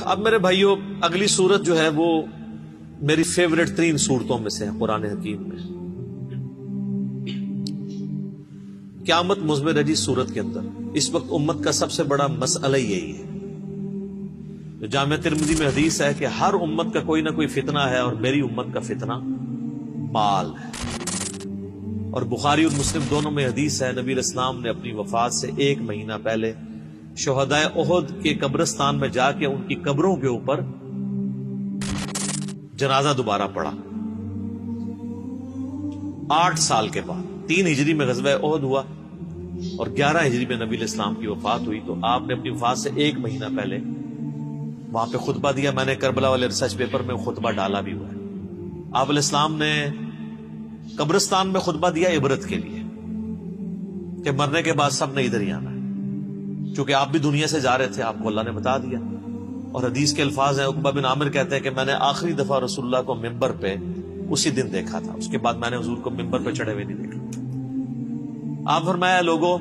اب میرے بھائیوں، اگلی سورت جو ہے وہ میری فیوریٹ ترین سورتوں میں سے ہے قرآن حکیم میں. قیامت مضمر ہے جی سورت کے اندر. اس وقت امت کا سب سے بڑا مسئلہ یہی ہے. جو جامع ترمذی میں حدیث ہے کہ ہر امت کا کوئی نہ کوئی فتنہ ہے، اور میری امت کا فتنہ مال ہے. اور بخاری اور مسلم دونوں میں حدیث ہے، نبی علیہ السلام نے اپنی وفات سے 1 مہینہ پہلے شہدائے احد کے قبرستان میں جا کے ان کی قبروں کے اوپر جنازہ دوبارہ پڑھا. 8 سال کے بعد 3 ہجری میں غزوہ احد ہوا اور 11 ہجری میں نبی علیہ السلام کی وفات ہوئی. تو آپ نے اپنی وفات سے 1 مہینہ پہلے وہاں پہ خطبہ دیا. میں نے کربلا والے ریسرچ پیپر میں خطبہ ڈالا بھی ہوا ہے. آپ علیہ السلام نے قبرستان میں خطبہ دیا عبرت کے لیے کہ مرنے کے بعد سب نے ادھر ہی آنا ہے. چونکہ آپ بھی دنیا سے جا رہے تھے، آپ کو اللہ نے بتا دیا. اور حدیث کے الفاظ ہیں، عقبہ بن عامر کہتے ہیں کہ میں نے آخری دفعہ رسول اللہ کو ممبر پہ اسی دن دیکھا تھا. اس کے بعد میں نے حضور کو ممبر پہ چڑھے ہوئے نہیں دیکھا. آپ فرمایا لوگوں،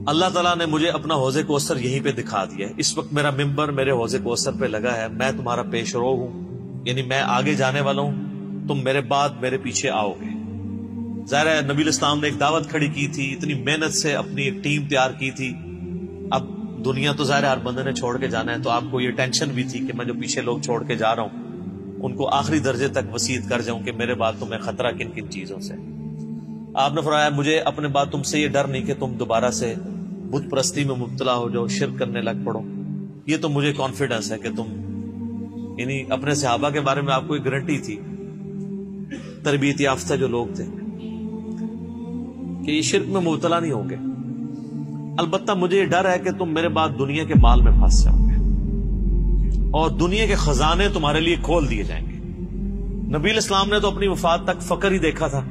اللہ تعالیٰ نے مجھے اپنا حوض کوثر یہیں پہ دکھا دیا ہے. اس وقت میرا ممبر میرے حوض کوثر پہ لگا ہے. میں تمہارا پیش رو ہوں، یعنی میں آگے جانے والا ہوں، تم میرے بعد میرے پیچھے آؤ گے. ظاہر ہے نبی الاسلام نے ایک دعوت کھڑی کی تھی، اتنی محنت سے اپنی ایک ٹیم تیار کی تھی. اب دنیا تو ظاہر ہر بندے نے چھوڑ کے جانا ہے، تو آپ کو یہ ٹینشن بھی تھی کہ میں جو پیچھے لوگ چھوڑ کے جا رہا ہوں ان کو آخری درجے تک وصیت کر جاؤں کہ میرے بعد تمہیں خطرہ کن کن چیزوں سے. آپ نے فرمایا مجھے اپنے بعد تم سے یہ ڈر نہیں کہ تم دوبارہ سے بت پرستی میں مبتلا ہو جاؤ، شرک کرنے لگ پڑو. یہ تو مجھے کانفیڈنس ہے کہ تم، یعنی اپنے صحابہ کے بارے میں آپ کو ایک گارنٹی تھی، تربیت یافتہ جو لوگ تھے، کہ یہ شرک میں مبتلا نہیں ہوں گے. البتہ مجھے یہ ڈر ہے کہ تم میرے بعد دنیا کے مال میں پھنس جاؤ گے اور دنیا کے خزانے تمہارے لیے کھول دیے جائیں گے. نبی علیہ السلام نے تو اپنی وفات تک فقر ہی دیکھا تھا.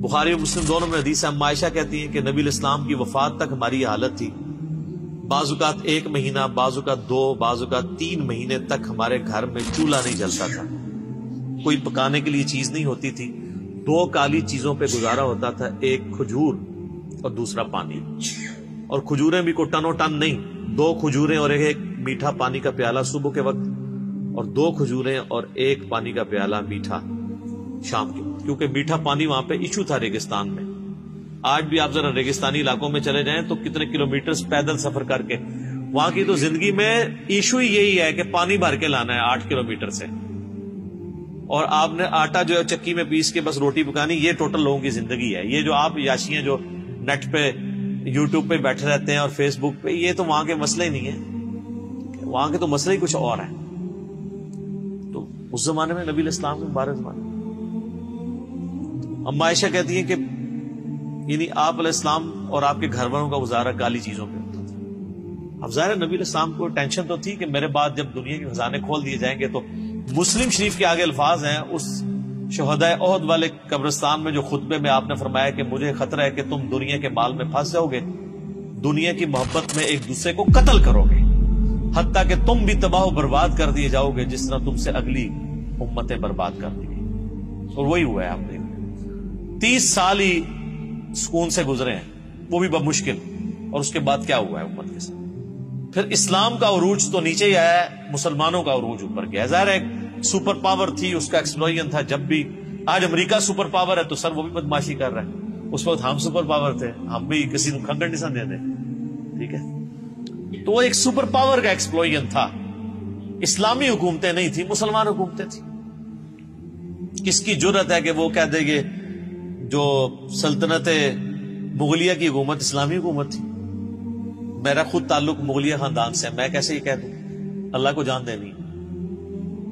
بخاری اور مسلم دونوں میں حدیث ہے، اما عائشہ کہتی ہیں کہ نبی علیہ السلام کی وفات تک ہماری یہ حالت تھی. بعض اوقات 1 مہینہ، بعض اوقات 2، بعض اوقات 3 مہینے تک ہمارے گھر میں چولہا نہیں جلتا تھا، کوئی پکانے کے لیے چیز نہیں ہوتی تھی. 2 کالی چیزوں پہ گزارا ہوتا تھا، ایک کھجور اور دوسرا پانی. اور کھجوریں بھی کوئی ٹنو ٹن نہیں، 2 کھجوریں اور ایک میٹھا پانی کا پیالہ صبح کے وقت، اور 2 کھجوریں اور 1 پانی کا پیالہ میٹھا شام کے وقت. کیونکہ میٹھا پانی وہاں پہ ایشو تھا ریگستان میں. آج بھی آپ ذرا ریگستانی علاقوں میں چلے جائیں تو کتنے کلومیٹرز پیدل سفر کر کے، وہاں کی تو زندگی میں ایشو ہی یہی ہے کہ پانی بھر کے لانا ہے 8 کلومیٹر سے، اور آپ نے آٹا جو ہے چکی میں پیس کے بس روٹی پکانی. یہ ٹوٹل لوگوں کی زندگی ہے. یہ جو آپ یاشیاں جو نیٹ پہ یوٹیوب پہ بیٹھے رہتے ہیں اور فیس بک پہ، یہ تو وہاں کے مسئلے ہی نہیں ہیں. وہاں کے تو مسئلے ہی کچھ اور ہیں. تو اس زمانے میں نبی علیہ السلام کے مبارک زمانے، اما عائشہ کہتی ہیں کہ یعنی آپ علیہ السلام اور آپ کے گھر والوں کا گزارا کالی چیزوں پہ ہوتا تھا. اب ظاہر نبی علیہ السلام کو ٹینشن تو تھی کہ میرے بعد جب دنیا کے خزانے کھول دیے جائیں گے. تو مسلم شریف کے آگے الفاظ ہیں اس شہدائے احد والے قبرستان میں جو خطبے میں آپ نے فرمایا کہ مجھے خطرہ ہے کہ تم دنیا کے مال میں پھنس جاؤ گے، دنیا کی محبت میں ایک دوسرے کو قتل کرو گے، حتیٰ کہ تم بھی تباہ و برباد کر دیے جاؤ گے جس طرح تم سے اگلی امتیں برباد کر دی گئی. اور وہی ہوا ہے. آپ دیکھ 30 سال ہی سکون سے گزرے ہیں، وہ بھی بمشکل. اور اس کے بعد کیا ہوا ہے امت کے ساتھ؟ پھر اسلام کا عروج تو نیچے ہی آیا ہے، مسلمانوں کا عروج اوپر گیا. ظاہر ایک سپر پاور تھی، اس کا ایکسپلوژن تھا. جب بھی آج امریکہ سپر پاور ہے تو سر وہ بھی بدماشی کر رہا ہے. اس وقت ہم سپر پاور تھے، ہم بھی کسی کو کھنگڑ نہیں سن دے. ٹھیک ہے، تو وہ ایک سپر پاور کا ایکسپلوژن تھا. اسلامی حکومتیں نہیں تھی، مسلمان حکومتیں تھیں. کس کی جرت ہے کہ وہ کہہ دے گے جو سلطنت مغلیہ کی حکومت اسلامی حکومت تھی؟ میرا خود تعلق مغلیہ خاندان سے ہے، میں کیسے یہ کہہ دوں؟ اللہ کو جان دینی.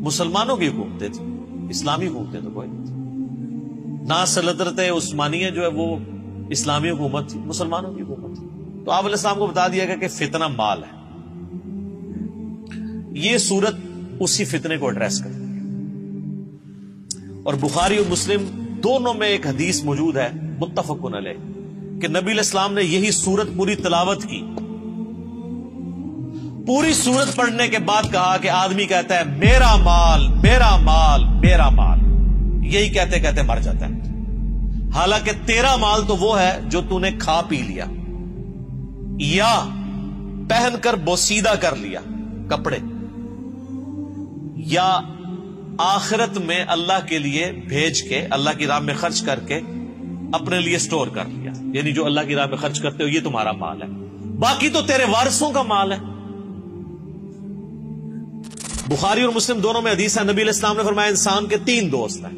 مسلمانوں کی حکومتیں تھیں، اسلامی حکومتیں تو کوئی نہیں تھی. نہ سلطنت عثمانیہ جو ہے وہ اسلامی حکومت تھی، مسلمانوں کی حکومت تھی. تو آپ علیہ السلام کو بتا دیا گیا کہ فتنہ مال ہے. یہ سورت اسی فتنے کو ایڈریس کرتی ہے. اور بخاری اور مسلم دونوں میں ایک حدیث موجود ہے متفق علیہ کہ نبی علیہ السلام نے یہی سورت پوری تلاوت کی. پوری سورت پڑھنے کے بعد کہا کہ آدمی کہتا ہے میرا مال میرا مال میرا مال، یہی کہتے کہتے مر جاتا ہے. حالانکہ تیرا مال تو وہ ہے جو تو نے کھا پی لیا، یا پہن کر بوسیدہ کر لیا کپڑے، یا آخرت میں اللہ کے لیے بھیج کے، اللہ کی راہ میں خرچ کر کے اپنے لیے سٹور کر لیا، یعنی جو اللہ کی راہ میں خرچ کرتے ہو یہ تمہارا مال ہے، باقی تو تیرے وارثوں کا مال ہے۔ بخاری اور مسلم دونوں میں حدیث ہے، نبی علیہ السلام نے فرمایا انسان کے 3 دوست ہیں،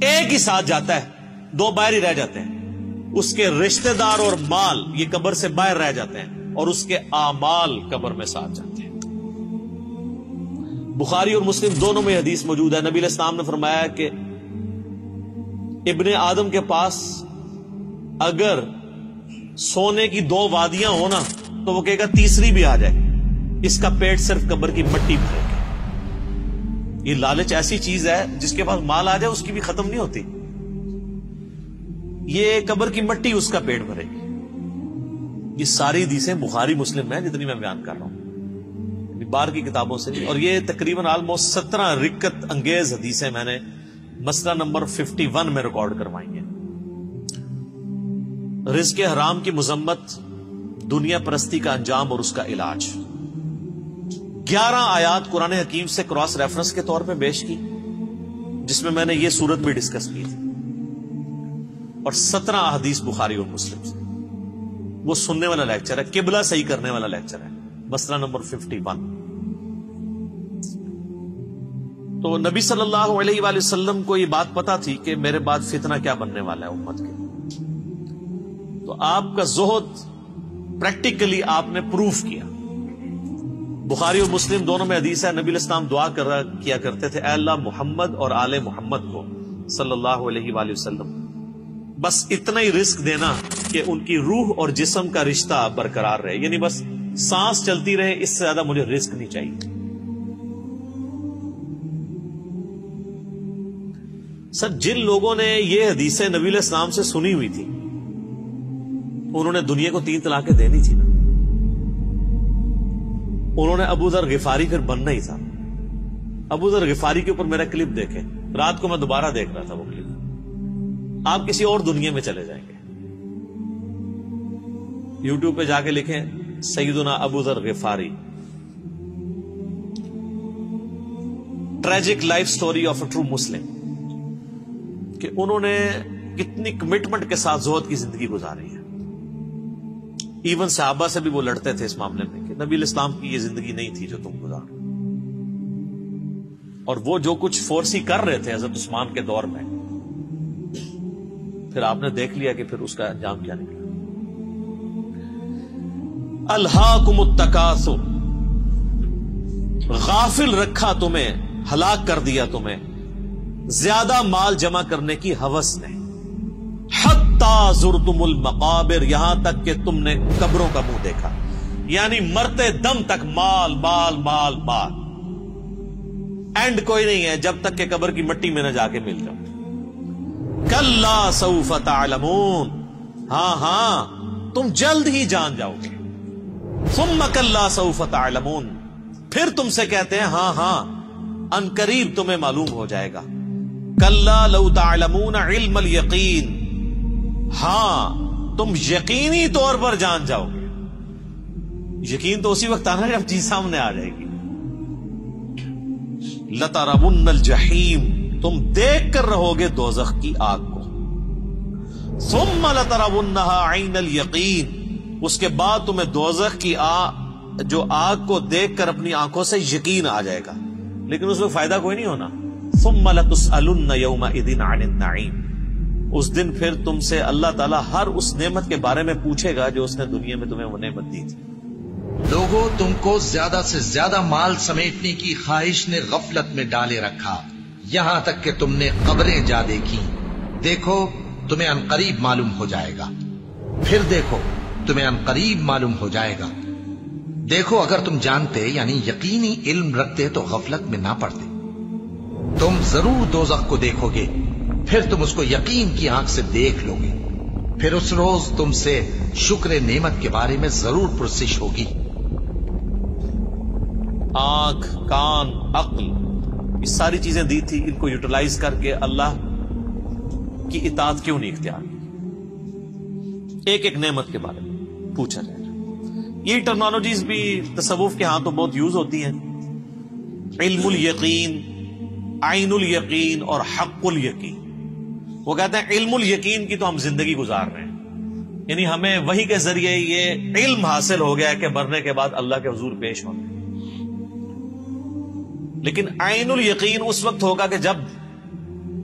ایک ہی ساتھ جاتا ہے، 2 باہر ہی رہ جاتے ہیں، اس کے رشتہ دار اور مال یہ قبر سے باہر رہ جاتے ہیں، اور اس کے اعمال قبر میں ساتھ جاتے ہیں۔ بخاری اور مسلم دونوں میں حدیث موجود ہے، نبی علیہ السلام نے فرمایا کہ ابن آدم کے پاس اگر سونے کی 2 وادیاں ہونا تو وہ کہے گا تیسری بھی آ جائے، اس کا پیٹ صرف قبر کی مٹی بھرے گا۔ یہ لالچ ایسی چیز ہے جس کے پاس مال آ جائے اس کی بھی ختم نہیں ہوتی، یہ قبر کی مٹی اس کا پیٹ بھرے گی۔ یہ ساری حدیثیں بخاری مسلم ہیں جتنی میں بیان کر رہا ہوں، باہر کی کتابوں سے، اور یہ تقریباً آلموسٹ 17 رکت انگیز حدیثیں میں نے مسئلہ نمبر 51 میں ریکارڈ کروائی ہیں۔ رزق حرام کی مذمت، دنیا پرستی کا انجام اور اس کا علاج۔ 11 آیات قرآن حکیم سے کراس ریفرنس کے طور پہ پیش کی، جس میں نے یہ صورت بھی ڈسکس کی تھی، اور 17 احادیث بخاری اور مسلم سے۔ وہ سننے والا لیکچر ہے، قبلہ صحیح کرنے والا لیکچر ہے، مسئلہ نمبر 51۔ تو نبی صلی اللہ علیہ وآلہ وسلم کو یہ بات پتا تھی کہ میرے بعد فتنہ کیا بننے والا ہے امت کے، تو آپ کا زہد پریکٹیکلی آپ نے پروف کیا۔ بخاری اور مسلم دونوں میں حدیث ہے، نبی علیہ السلام دعا کیا کرتے تھے، اے اللہ محمد اور آل محمد کو صلی اللہ علیہ وآلہ وسلم بس اتنا ہی رزق دینا کہ ان کی روح اور جسم کا رشتہ برقرار رہے، یعنی بس سانس چلتی رہے، اس سے زیادہ مجھے رزق نہیں چاہیے۔ سر جن لوگوں نے یہ حدیثیں نبی علیہ السلام سے سنی ہوئی تھی انہوں نے دنیا کو 3 طلاقیں دینی تھی نا، انہوں نے ابو ذر غفاری پھر بننا ہی تھا۔ ابو ذر غفاری کے اوپر میرا کلپ دیکھیں، رات کو میں دوبارہ دیکھ رہا تھا وہ کلپ، آپ کسی اور دنیا میں چلے جائیں گے۔ یوٹیوب پہ جا کے لکھیں سیدنا Abu Zar Ghifari, tragic life story of a true Muslim, کہ انہوں نے کتنی کمٹمنٹ کے ساتھ زہد کی زندگی گزاری ہے۔ ایون صحابہ سے بھی وہ لڑتے تھے اس معاملے میں کہ نبی علیہ السلام کی یہ زندگی نہیں تھی جو تم گزار، اور وہ جو کچھ فورسی کر رہے تھے حضرت عثمان کے دور میں، پھر آپ نے دیکھ لیا کہ پھر اس کا انجام کیا نکلا۔ الہاکم التکاثر، غافل رکھا تمہیں، ہلاک کر دیا تمہیں زیادہ مال جمع کرنے کی ہوس نے، حتی زرتم المقابر، یہاں تک کہ تم نے قبروں کا منہ دیکھا، یعنی مرتے دم تک مال مال مال مال، اینڈ کوئی نہیں ہے جب تک کہ قبر کی مٹی میں نہ جا کے مل جاؤ۔ کلا سوف تعلمون، ہاں ہاں تم جلد ہی جان جاؤ گے۔ ثم کلا سوف تعلمون، پھر تم سے کہتے ہیں ہاں ہاں ان قریب تمہیں معلوم ہو جائے گا۔ کلا لو تعلمون علم الیقین، ہاں تم یقینی طور پر جان جاؤ گے۔ یقین تو اسی وقت آنا جب چیز سامنے آ جائے گی۔ لترون الجحیم، تم دیکھ کر رہو گے دوزخ کی آگ کو۔ ثم لترونها عین الیقین، اس کے بعد تمہیں دوزخ کی جو آگ کو دیکھ کر اپنی آنکھوں سے یقین آ جائے گا، لیکن اس میں فائدہ کوئی نہیں ہونا۔ ثم لتسألن یومئذ عن النعیم، اس دن پھر تم سے اللہ تعالیٰ ہر اس نعمت کے بارے میں پوچھے گا جو اس نے دنیا میں تمہیں وہ نعمت دی تھی۔ لوگوں، تم کو زیادہ سے زیادہ مال سمیٹنے کی خواہش نے غفلت میں ڈالے رکھا، یہاں تک کہ تم نے قبریں جا دیکھی۔ دیکھو تمہیں عنقریب معلوم ہو جائے گا، پھر دیکھو تمہیں عنقریب معلوم ہو جائے گا۔ دیکھو اگر تم جانتے یعنی یقینی علم رکھتے تو غفلت میں نہ پڑتے۔ تم ضرور دوزخ کو دیکھو گے، پھر تم اس کو یقین کی آنکھ سے دیکھ لو گے، پھر اس روز تم سے شکر نعمت کے بارے میں ضرور پرسش ہوگی۔ آنکھ، کان، عقل، یہ ساری چیزیں دی تھی، ان کو یوٹیلائز کر کے اللہ کی اطاعت کیوں نہیں اختیار کی؟ ایک ایک نعمت کے بارے میں پوچھا جائے گا۔ یہ ٹرمنالوجیز بھی تصوف کے ہاں تو بہت یوز ہوتی ہیں، علم الیقین، عین الیقین اور حق الیقین۔ وہ کہتے ہیں علم الیقین کی تو ہم زندگی گزار رہے ہیں، یعنی ہمیں وحی کے ذریعے یہ علم حاصل ہو گیا ہے کہ مرنے کے بعد اللہ کے حضور پیش ہونا۔ لیکن عین الیقین اس وقت ہوگا کہ جب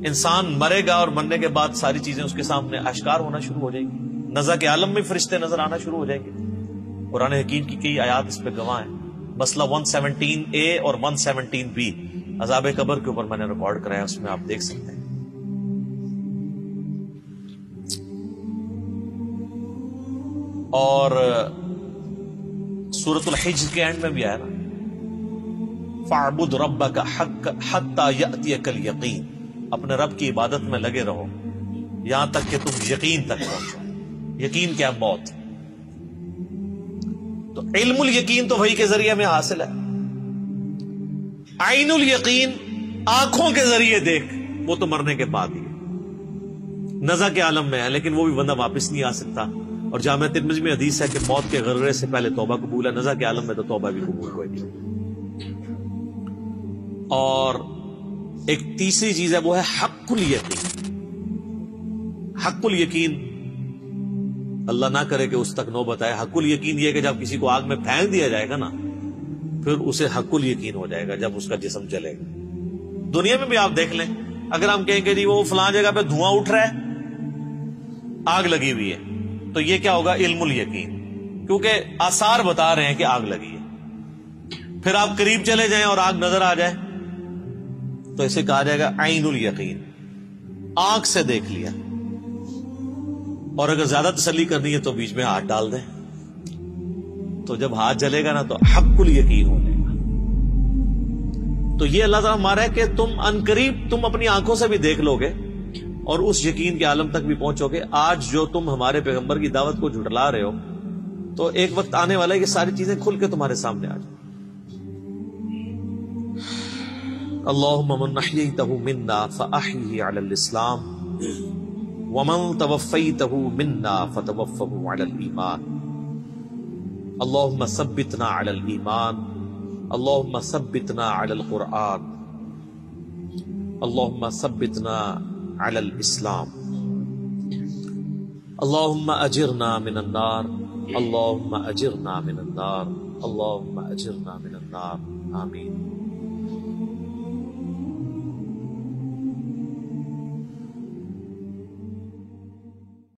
انسان مرے گا اور مرنے کے بعد ساری چیزیں اس کے سامنے آشکار ہونا شروع ہو جائیں گی، نزع کے عالم میں فرشتے نظر آنا شروع ہو جائیں گے۔ قرآن حکیم کی کئی آیات اس پہ گواہ ہیں، مسئلہ 117A اور 117B عذاب قبر کے اوپر میں نے ریکارڈ کرایا، اس میں آپ دیکھ سکتے ہیں۔ اور سورۃ الحجر کے اینڈ میں بھی آیا نا، فَاعْبُدْ رَبَّكَ حَتَّى يَأْتِيَكَ الْيَقِينُ، اپنے رب کی عبادت میں لگے رہو یہاں تک کہ تم یقین تک پہنچو۔ یقین کیا؟ موت۔ تو علم الیقین تو وحی کے ذریعے میں حاصل ہے، عین الیقین آنکھوں کے ذریعے دیکھ، وہ تو مرنے کے بعد ہی نزع کے عالم میں ہے، لیکن وہ بھی بندہ واپس نہیں آ سکتا۔ اور جامع ترمذی میں حدیث ہے کہ موت کے غرغرے سے پہلے توبہ قبول ہے، نزع کے عالم میں تو توبہ بھی قبول ہوئے گی۔ اور ایک تیسری چیز ہے، وہ ہے حق الیقین۔ حق الیقین اللہ نہ کرے کہ اس تک نوبت آئے۔ حق الیقین یہ کہ جب کسی کو آگ میں پھینک دیا جائے گا نا، پھر اسے حق الیقین ہو جائے گا جب اس کا جسم جلے گا۔ دنیا میں بھی آپ دیکھ لیں، اگر ہم کہیں کہ جی وہ فلاں جگہ پہ دھواں اٹھ رہا ہے، آگ لگی ہوئی ہے، تو یہ کیا ہوگا؟ علم الیقین، کیونکہ آثار بتا رہے ہیں کہ آگ لگی ہے۔ پھر آپ قریب چلے جائیں اور آگ نظر آ جائے تو اسے کہا جائے گا عین الیقین، آنکھ سے دیکھ لیا۔ اور اگر زیادہ تسلی کرنی ہے تو بیچ میں ہاتھ ڈال دیں، تو جب ہاتھ جلے گا نا تو حق الیقین ہو جائے گا۔ تو یہ اللہ تعالیٰ ہمارا ہے کہ تم عنقریب تم اپنی آنکھوں سے بھی دیکھ لو گے اور اس یقین کے عالم تک بھی پہنچو گے۔ آج جو تم ہمارے پیغمبر کی دعوت کو جھٹلا رہے ہو، تو ایک وقت آنے والا ہے کہ ساری چیزیں کھل کے تمہارے سامنے آ جائیں۔ اللہم من احییتہ منا فاحیہ علی الاسلام ومن توفیتہ منا فتوفہ علی الایمان، اللہم ثبتنا علی الایمان، اللہم ثبتنا علی القرآن، اللہم ثبتنا علی الاسلام، اللہم اجرنا من النار، اللہم اجرنا من النار، اللہم اجرنا من النار، آمین۔